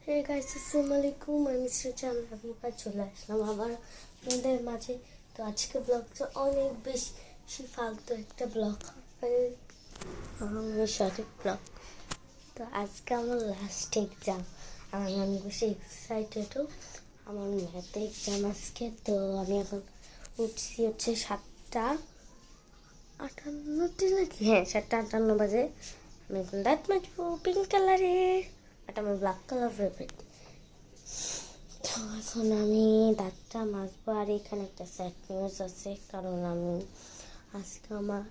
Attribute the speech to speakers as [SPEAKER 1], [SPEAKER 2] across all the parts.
[SPEAKER 1] Hey guys, আসসালামু আলাইকুম। আমি সৃজন হাবিবা চলে আসলাম আবার আপনাদের মাঝে। তো আজকে ব্লগটা অনেক বেশি ফালতু একটা ব্লগ, সঠিক ব্লগ। তো আজকে আমার লাস্ট এক্সাম, আমি অনেক বেশি এক্সাইটেডও। আমার ম্যাথে এক্সাম আজকে। তো আমি এখন উঠছি হচ্ছে 7:58 নাকি, হ্যাঁ 7:58 বাজে। আমি এখন দাঁত মাজবো পিঙ্ক কালারের, এটা আমার ব্ল্যাক কালার ফেভারিট। তো এখন আমি দাঁতটা মাজবো। আর এখানে একটা স্যাড নিউজ আছে, কারণ আমি আজকে আমার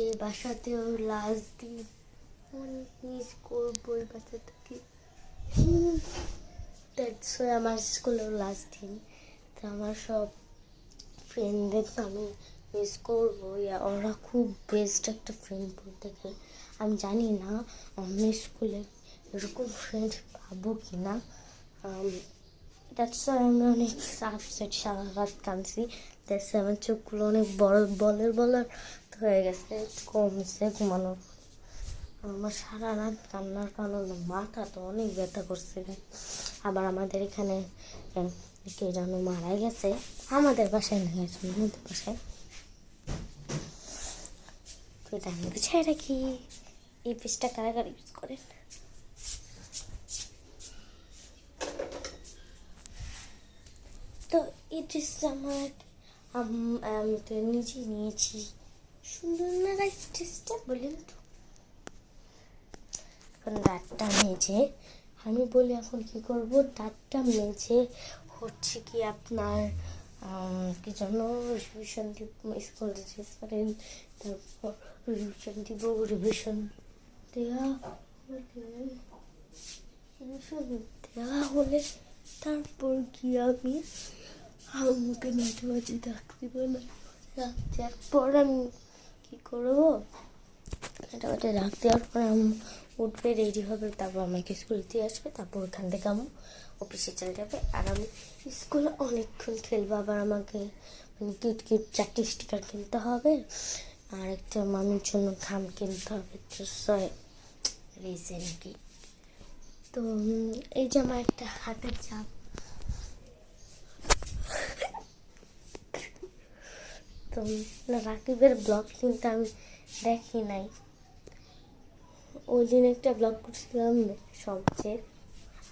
[SPEAKER 1] এই বাসাতেও লাস্ট দিন, অনেক মিস করবো এই বাচ্চাটাকে। দ্যাটস ওয়াই আমার স্কুলেও লাস্ট দিন। তো আমার সব ফ্রেন্ডদের তো আমি মিস করবো। ওরা খুব বেস্ট একটা ফ্রেন্ড বলতে গেলে। আমি জানি না আমি স্কুলে এরকম ফ্রেন্ড পাবো কি না। দ্যাটস ওয়াই আমি অনেক আপসেট, সারা রাত কাঁদছি। দ্যাটস আমার চোখগুলো অনেক বড় বলের হয়ে গেছে, কমছে ঘুমানোর। আমার সারা রাত কান্নার কারণে মাথা তো অনেক ব্যথা করছে। আবার আমাদের এখানে কে যেন মারা গেছে, আমাদের বাসায় না গেছে, আমাদের বাসায়। তো এটা আমি গুছিয়ে রাখি। এই পিসটা কারাগার ইউজ করেন। তো এই ড্রেসটা আমার আমি তো নিজে নিয়েছি। সুন্দর না গাইস ড্রেসটা, বলেন তো? এখন দাঁতটা মেজে আমি বলি এখন কি করব। দাঁতটা মেজে হচ্ছে কি আপনার কি যেন রিভিশন দিব, স্কুল ড্রেস করেন, তারপর রিভিশন দিব। রিভিশন দেওয়া হলে তারপর কি আমি আমাকে মাঝে মাঝে ডাক দিব না। দেওয়ার পর আমি কী করবো, এটা ওটা ডাক দেওয়ার পর আমি উঠবে, রেডি হবে, তারপর আমাকে স্কুল দিয়ে আসবে, তারপর ওখান থেকে আমি অফিসে চলে যাবে। আর আমি স্কুলে অনেকক্ষণ খেলবো। আবার আমাকে কিউট কিউট 4টি স্টিকার কিনতে হবে, আর একটা মামির জন্য খাম কিনতে হবে। তো রিজন কি, তো এই যে আমার একটা হাতের চাপ। তো রাকিবের ব্লগ কিন্তু আমি দেখি নাই। ওই দিন একটা ব্লগ করছিলাম সবচেয়ে,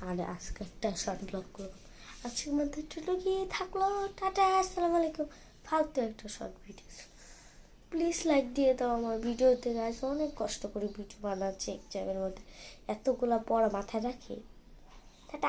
[SPEAKER 1] আর আজকে একটা শর্ট ব্লগ করবো। আজকের মধ্যে চলে গিয়ে থাকলো, টাটা, আসসালামু আলাইকুম। ফালতু একটা শর্ট ভিডিও। প্লিজ লাইক দিয়ে দাও আমার ভিডিওতে গাইস। অনেক কষ্ট করে ভিডিও বানাচ্ছে এক্সামের মধ্যে, এতগুলা পড়া মাথায় রাখে।